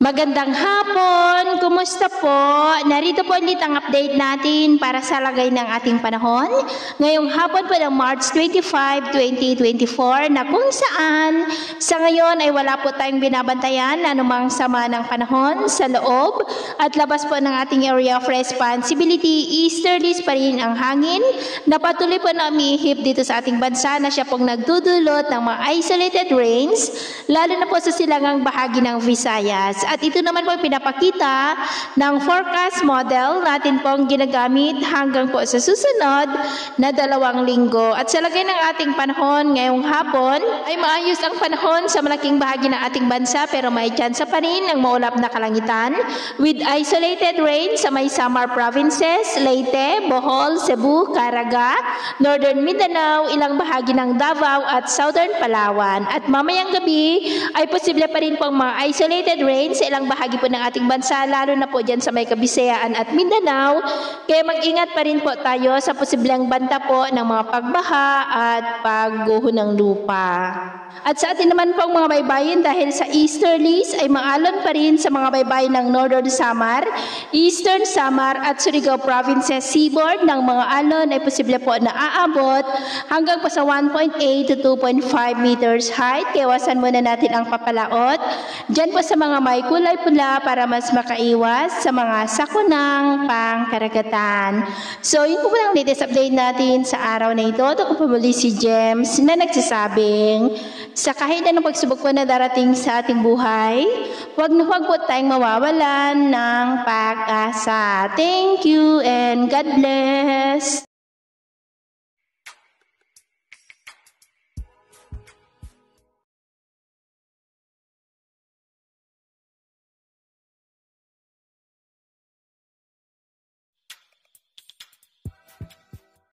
Magandang hapon! Kumusta po? Narito po ulit ang update natin para sa lagay ng ating panahon. Ngayong hapon po ng March 25, 2024 na kung saan sa ngayon ay wala po tayong binabantayan na anumang sama ng panahon sa loob at labas po ng ating area of responsibility. Easterlies pa rin ang hangin na patuloy po na umihip dito sa ating bansa na siya pong nagdudulot ng mga isolated rains lalo na po sa silangang bahagi ng Visayas. At ito naman po pinapakita ng forecast model natin pong ginagamit hanggang po sa susunod na 2 linggo. At sa lagay ng ating panahon ngayong hapon ay maayos ang panahon sa malaking bahagi ng ating bansa pero may tsansa pa rin ng maulap na kalangitan with isolated rain sa may Samar provinces, Leyte, Bohol, Cebu, Caraga, Northern Mindanao, ilang bahagi ng Davao at Southern Palawan. At mamayang gabi ay posible pa rin pong mga isolated rain sa ilang bahagi po ng ating bansa, lalo na po dyan sa may Kabisayaan at Mindanao. Kaya mag-ingat pa rin po tayo sa posibleng banta po ng mga pagbaha at pagguho ng lupa. At sa atin naman pong mga baybayin dahil sa easterlies ay maalon pa rin sa mga baybayin ng Northern Samar, Eastern Samar at Surigao provinces seaboard ng mga alon ay posible po na aabot hanggang po sa 1.8 to 2.5 meters height. Kaya iwasan muna natin ang papalaot dyan po sa mga may kulay pula para mas makaiwas sa mga sakunang pangkaragatan. So yun po ang latest update natin sa araw na ito. Ito po muli si James na nagsasabing sa kahit anong pagsubok po na darating sa ating buhay, huwag na huwag po tayong mawawalan ng pag-asa. Thank you and God bless!